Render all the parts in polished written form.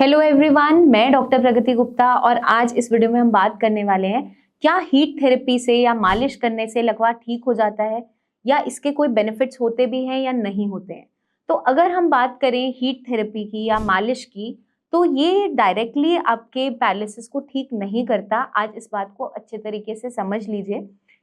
Hello everyone, मैं doctor प्रगति गुप्ता और आज इस वीडियो में हम बात करने वाले हैं क्या हीट थेरेपी से या मालिश करने से लकवा ठीक हो जाता है या इसके कोई बेनिफिट्स होते भी हैं या नहीं होते हैं। तो अगर हम बात करें हीट थेरेपी की या मालिश की, तो ये डायरेक्टली आपके पैरालिसिस को ठीक नहीं करता। आज इस बात को अच्छे तरीके से समझ लीजिए,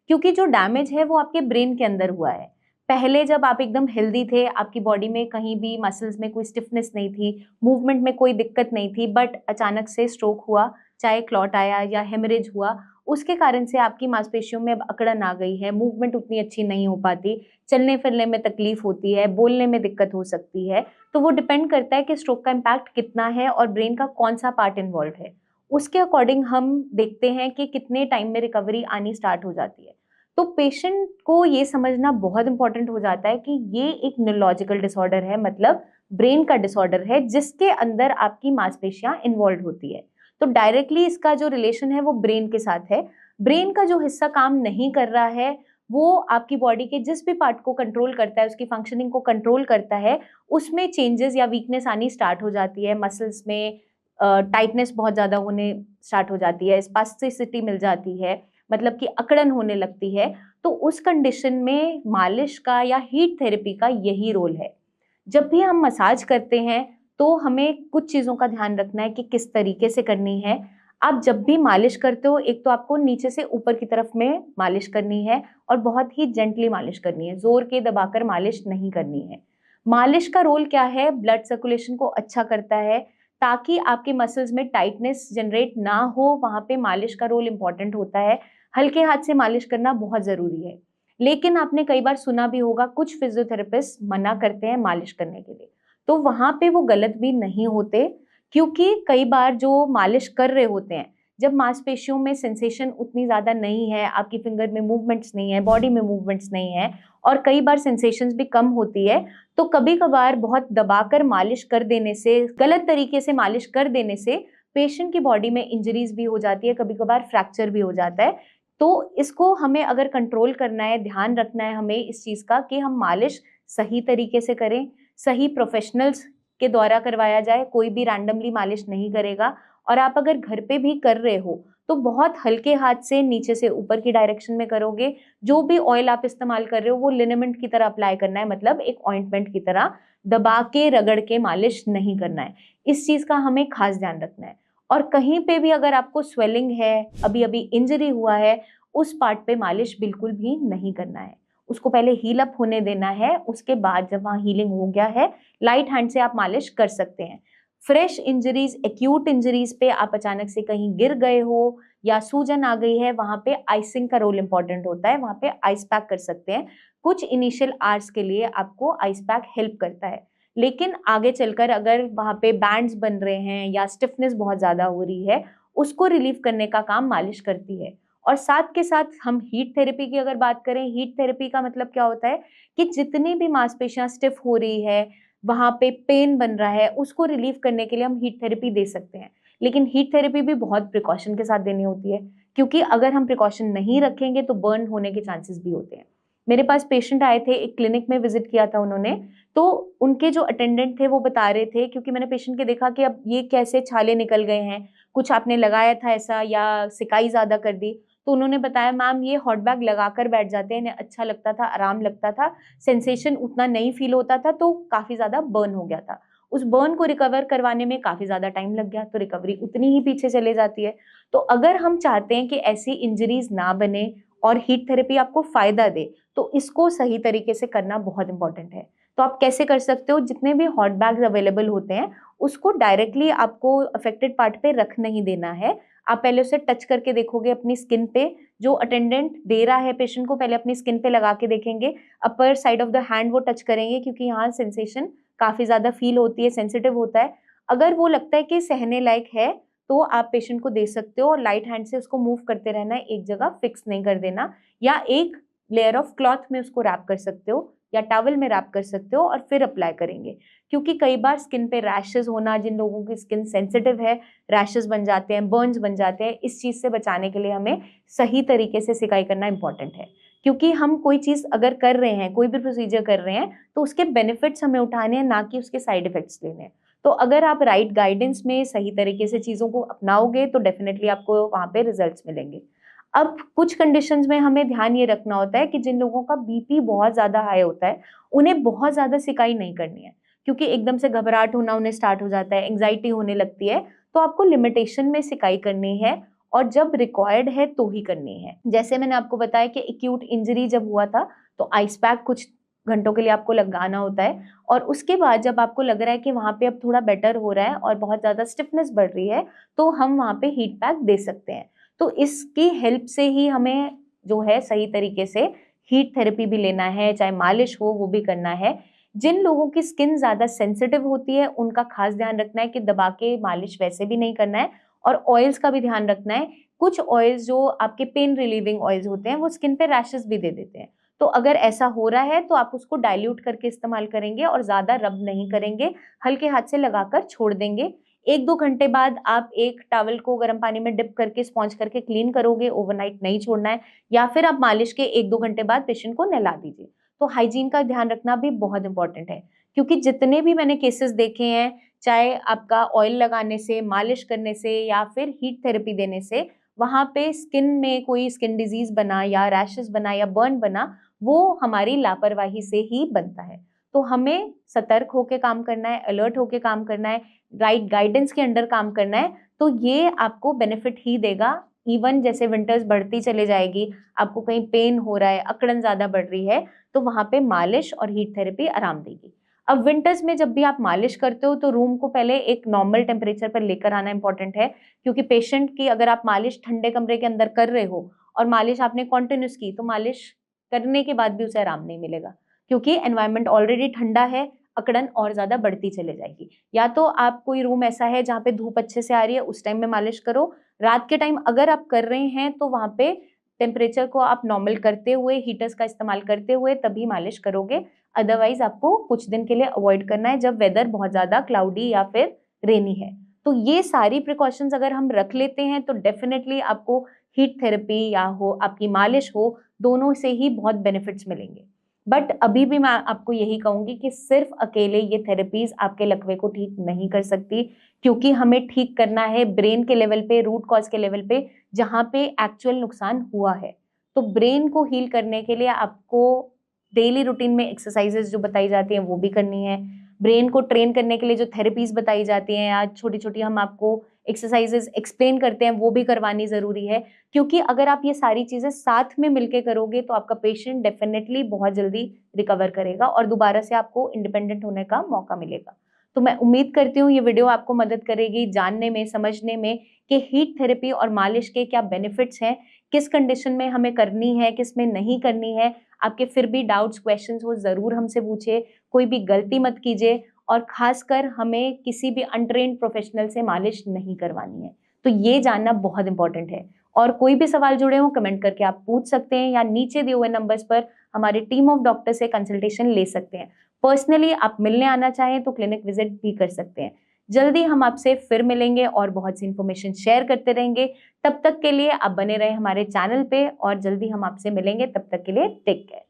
क्योंकि जो डैमेज है वो आपके ब्रेन के अंदर हुआ है। पहले जब आप एकदम हेल्दी थे, आपकी बॉडी में कहीं भी मसल्स में कोई स्टिफनेस नहीं थी, मूवमेंट में कोई दिक्कत नहीं थी, बट अचानक से स्ट्रोक हुआ, चाहे क्लॉट आया या हेमरेज हुआ, उसके कारण से आपकी मांसपेशियों में अब अकड़न आ गई है, मूवमेंट उतनी अच्छी नहीं हो पाती, चलने फिरने में तकलीफ होती है, बोलने में दिक्कत हो सकती है। तो वो डिपेंड करता है कि स्ट्रोक का इम्पैक्ट कितना है और ब्रेन का कौन सा पार्ट इन्वॉल्व है। उसके अकॉर्डिंग हम देखते हैं कि कितने टाइम में रिकवरी आनी स्टार्ट हो जाती है। तो पेशेंट को ये समझना बहुत इंपॉर्टेंट हो जाता है कि ये एक न्यूरोलॉजिकल डिसऑर्डर है, मतलब ब्रेन का डिसऑर्डर है जिसके अंदर आपकी मांसपेशियां इन्वॉल्व होती है। तो डायरेक्टली इसका जो रिलेशन है वो ब्रेन के साथ है। ब्रेन का जो हिस्सा काम नहीं कर रहा है, वो आपकी बॉडी के जिस भी पार्ट को कंट्रोल करता है, उसकी फंक्शनिंग को कंट्रोल करता है, उसमें चेंजेस या वीकनेस आनी स्टार्ट हो जाती है। मसल्स में टाइटनेस बहुत ज्यादा होने स्टार्ट हो जाती है, स्पास्टिसिटी मिल जाती है, मतलब कि अकड़न होने लगती है। तो उस कंडीशन में मालिश का या हीट थेरेपी का यही रोल है। जब भी हम मसाज करते हैं तो हमें कुछ चीज़ों का ध्यान रखना है कि किस तरीके से करनी है। आप जब भी मालिश करते हो, एक तो आपको नीचे से ऊपर की तरफ में मालिश करनी है और बहुत ही जेंटली मालिश करनी है, जोर के दबाकर मालिश नहीं करनी है। मालिश का रोल क्या है? ब्लड सर्कुलेशन को अच्छा करता है, ताकि आपके मसल्स में टाइटनेस जनरेट ना हो, वहां पे मालिश का रोल इंपॉर्टेंट होता है। हल्के हाथ से मालिश करना बहुत जरूरी है। लेकिन आपने कई बार सुना भी होगा, कुछ फिजियोथेरेपिस्ट मना करते हैं मालिश करने के लिए, तो वहां पे वो गलत भी नहीं होते, क्योंकि कई बार जो मालिश कर रहे होते हैं, जब मांसपेशियों में सेंसेशन उतनी ज्यादा नहीं है, आपकी फिंगर में मूवमेंट्स नहीं है, बॉडी में मूवमेंट्स नहीं है, और कई बार सेंसेशंस भी कम होती है, तो कभी कभार बहुत दबाकर मालिश कर देने से, गलत तरीके से मालिश कर देने से पेशेंट की बॉडी में इंजरीज भी हो जाती है, कभी कभार फ्रैक्चर भी हो जाता है। तो इसको हमें अगर कंट्रोल करना है, ध्यान रखना है हमें इस चीज का कि हम मालिश सही तरीके से करें, सही प्रोफेशनल्स के द्वारा करवाया जाए, कोई भी रैंडमली मालिश नहीं करेगा। और आप अगर घर पे भी कर रहे हो तो बहुत हल्के हाथ से नीचे से ऊपर की डायरेक्शन में करोगे। जो भी ऑयल आप इस्तेमाल कर रहे हो वो लिनेमेंट की तरह अप्लाई करना है, मतलब एक ऑइंटमेंट की तरह दबा के रगड़ के मालिश नहीं करना है। इस चीज का हमें खास ध्यान रखना है। और कहीं पे भी अगर आपको स्वेलिंग है, अभी अभी इंजरी हुआ है, उस पार्ट पे मालिश बिल्कुल भी नहीं करना है। उसको पहले हील अप होने देना है, उसके बाद जब वहाँ हीलिंग हो गया है, लाइट हैंड से आप मालिश कर सकते हैं। फ्रेश इंजरीज, एक्यूट इंजरीज पे आप अचानक से कहीं गिर गए हो या सूजन आ गई है, वहां पे आइसिंग का रोल इंपॉर्टेंट होता है, वहां पे आइस पैक कर सकते हैं। कुछ इनिशियल आवर्स के लिए आपको आइस पैक हेल्प करता है, लेकिन आगे चलकर अगर वहां पे बैंड्स बन रहे हैं या स्टिफनेस बहुत ज्यादा हो रही है, उसको रिलीव करने का काम मालिश करती है। और साथ के साथ हम हीट थेरेपी की अगर बात करें, हीट थेरेपी का मतलब क्या होता है कि जितनी भी मांसपेशियां स्टिफ हो रही है, वहां पे पेन बन रहा है, उसको रिलीव करने के लिए हम हीट थेरेपी दे सकते हैं। लेकिन हीट थेरेपी भी बहुत प्रिकॉशन के साथ देनी होती है, क्योंकि अगर हम प्रिकॉशन नहीं रखेंगे तो बर्न होने के चांसेस भी होते हैं। मेरे पास पेशेंट आए थे, एक क्लिनिक में विजिट किया था उन्होंने, तो उनके जो अटेंडेंट थे वो बता रहे थे, क्योंकि मैंने पेशेंट के देखा कि अब ये कैसे छाले निकल गए हैं, कुछ आपने लगाया था ऐसा या सिकाई ज्यादा कर दी। तो उन्होंने बताया, मैम ये हॉट बैग लगाकर बैठ जाते हैं, इन्हें अच्छा लगता था, आराम लगता था, सेंसेशन उतना नहीं फील होता था, तो काफी ज्यादा बर्न हो गया था। उस बर्न को रिकवर करवाने में काफी ज्यादा टाइम लग गया, तो रिकवरी उतनी ही पीछे चले जाती है। तो अगर हम चाहते हैं कि ऐसी इंजरीज ना बने और हीट थेरेपी आपको फायदा दे, तो इसको सही तरीके से करना बहुत इंपॉर्टेंट है। तो आप कैसे कर सकते हो? जितने भी हॉट बैग्स अवेलेबल होते हैं, उसको डायरेक्टली आपको अफेक्टेड पार्ट पे रख नहीं देना है। आप पहले उसे टच करके देखोगे अपनी स्किन पे, जो अटेंडेंट दे रहा है पेशेंट को पहले अपनी स्किन पे लगा के देखेंगे, upper side of the hand वो टच करेंगे, क्योंकि यहाँ सेंसेशन काफी ज्यादा फील होती है, सेंसिटिव होता है। अगर वो लगता है कि सहने लायक है, तो आप पेशेंट को दे सकते हो, और लाइट हैंड से उसको मूव करते रहना है, एक जगह फिक्स नहीं कर देना, या एक लेयर ऑफ क्लॉथ में उसको रैप कर सकते हो या टॉवल में रैप कर सकते हो और फिर अप्लाई करेंगे। क्योंकि कई बार स्किन पे रैशेज होना, जिन लोगों की स्किन सेंसिटिव है, रैशेज बन जाते हैं, बर्न्स बन जाते हैं, इस चीज से बचाने के लिए हमें सही तरीके से सिकाई करना इंपॉर्टेंट है। क्योंकि हम कोई चीज अगर कर रहे हैं, कोई भी प्रोसीजर कर रहे हैं, तो उसके बेनिफिट्स हमें उठाने हैं, ना कि उसके साइड इफेक्ट्स लेने हैं। तो अगर आप राइट गाइडेंस में सही तरीके से चीज़ों को अपनाओगे तो डेफिनेटली आपको वहाँ पे रिजल्ट्स मिलेंगे। अब कुछ कंडीशंस में हमें ध्यान ये रखना होता है कि जिन लोगों का बीपी बहुत ज़्यादा हाई होता है, उन्हें बहुत ज़्यादा सिकाई नहीं करनी है, क्योंकि एकदम से घबराहट होना उन्हें स्टार्ट हो जाता है, एंग्जाइटी होने लगती है, तो आपको लिमिटेशन में सिकाई करनी है और जब रिक्वायर्ड है तो ही करनी है। जैसे मैंने आपको बताया कि एक्यूट इंजरी जब हुआ था तो आइस पैक कुछ घंटों के लिए आपको लगाना होता है, और उसके बाद जब आपको लग रहा है कि वहाँ पे अब थोड़ा बेटर हो रहा है और बहुत ज़्यादा स्टिफनेस बढ़ रही है, तो हम वहाँ पे हीट पैक दे सकते हैं। तो इसकी हेल्प से ही हमें जो है सही तरीके से हीट थेरेपी भी लेना है, चाहे मालिश हो वो भी करना है। जिन लोगों की स्किन ज़्यादा सेंसिटिव होती है उनका खास ध्यान रखना है कि दबा के मालिश वैसे भी नहीं करना है, और ऑयल्स का भी ध्यान रखना है। कुछ ऑयल्स जो आपके पेन रिलीविंग ऑयल्स होते हैं वो स्किन पे रैशेस भी दे देते हैं, तो अगर ऐसा हो रहा है तो आप उसको डाइल्यूट करके इस्तेमाल करेंगे और ज़्यादा रब नहीं करेंगे, हल्के हाथ से लगाकर छोड़ देंगे। 1-2 घंटे बाद आप एक टॉवल को गर्म पानी में डिप करके स्पॉन्ज करके क्लीन करोगे, ओवरनाइट नहीं छोड़ना है, या फिर आप मालिश के 1-2 घंटे बाद पेशेंट को नहला दीजिए। तो हाइजीन का ध्यान रखना भी बहुत इंपॉर्टेंट है, क्योंकि जितने भी मैंने केसेस देखे हैं, चाहे आपका ऑयल लगाने से, मालिश करने से या फिर हीट थेरेपी देने से, वहाँ पे स्किन में कोई स्किन डिजीज बना या रैशेस बना या बर्न बना, वो हमारी लापरवाही से ही बनता है। तो हमें सतर्क होके काम करना है, अलर्ट होके काम करना है, राइट गाइडेंस के अंडर काम करना है, तो ये आपको बेनिफिट ही देगा। इवन जैसे विंटर्स बढ़ती चले जाएगी, आपको कहीं पेन हो रहा है, अकड़न ज़्यादा बढ़ रही है, तो वहाँ पे मालिश और हीट थेरेपी आराम देगी। अब विंटर्स में जब भी आप मालिश करते हो तो रूम को पहले एक नॉर्मल टेम्परेचर पर लेकर आना इंपॉर्टेंट है, क्योंकि पेशेंट की अगर आप मालिश ठंडे कमरे के अंदर कर रहे हो और मालिश आपने कॉन्टिन्यूस की, तो मालिश करने के बाद भी उसे आराम नहीं मिलेगा, क्योंकि एनवायरनमेंट ऑलरेडी ठंडा है, अकड़न और ज़्यादा बढ़ती चले जाएगी। या तो आप कोई रूम ऐसा है जहाँ पे धूप अच्छे से आ रही है, उस टाइम में मालिश करो। रात के टाइम अगर आप कर रहे हैं तो वहाँ पे टेम्परेचर को आप नॉर्मल करते हुए, हीटर्स का इस्तेमाल करते हुए तभी मालिश करोगे। अदरवाइज आपको कुछ दिन के लिए अवॉइड करना है जब वेदर बहुत ज़्यादा क्लाउडी या फिर रेनी है। तो ये सारी प्रिकॉशंस अगर हम रख लेते हैं तो डेफिनेटली आपको हीट थेरेपी या हो, आपकी मालिश हो, दोनों से ही बहुत बेनिफिट्स मिलेंगे। बट अभी भी मैं आपको यही कहूंगी कि सिर्फ अकेले ये थेरेपीज आपके लकवे को ठीक नहीं कर सकती, क्योंकि हमें ठीक करना है ब्रेन के लेवल पे, रूट कॉज के लेवल पे, जहाँ पे एक्चुअल नुकसान हुआ है। तो ब्रेन को हील करने के लिए आपको डेली रूटीन में एक्सरसाइजेस जो बताई जाती हैं वो भी करनी है। ब्रेन को ट्रेन करने के लिए जो थेरेपीज बताई जाती हैं या छोटी छोटी हम आपको एक्सरसाइजेस एक्सप्लेन करते हैं वो भी करवानी ज़रूरी है, क्योंकि अगर आप ये सारी चीज़ें साथ में मिलके करोगे तो आपका पेशेंट डेफिनेटली बहुत जल्दी रिकवर करेगा और दोबारा से आपको इंडिपेंडेंट होने का मौका मिलेगा। तो मैं उम्मीद करती हूँ ये वीडियो आपको मदद करेगी जानने में, समझने में कि हीट थेरेपी और मालिश के क्या बेनिफिट्स हैं, किस कंडीशन में हमें करनी है, किस में नहीं करनी है। आपके फिर भी डाउट्स, क्वेश्चंस हो ज़रूर हमसे पूछिए, कोई भी गलती मत कीजिए, और खासकर हमें किसी भी अनट्रेन्ड प्रोफेशनल से मालिश नहीं करवानी है। तो ये जानना बहुत इंपॉर्टेंट है। और कोई भी सवाल जुड़े हो कमेंट करके आप पूछ सकते हैं, या नीचे दिए हुए नंबर्स पर हमारी टीम ऑफ डॉक्टर से कंसल्टेशन ले सकते हैं। पर्सनली आप मिलने आना चाहें तो क्लिनिक विजिट भी कर सकते हैं। जल्दी हम आपसे फिर मिलेंगे और बहुत सी इन्फॉर्मेशन शेयर करते रहेंगे। तब तक के लिए आप बने रहें हमारे चैनल पे, और जल्दी हम आपसे मिलेंगे। तब तक के लिए टेक केयर।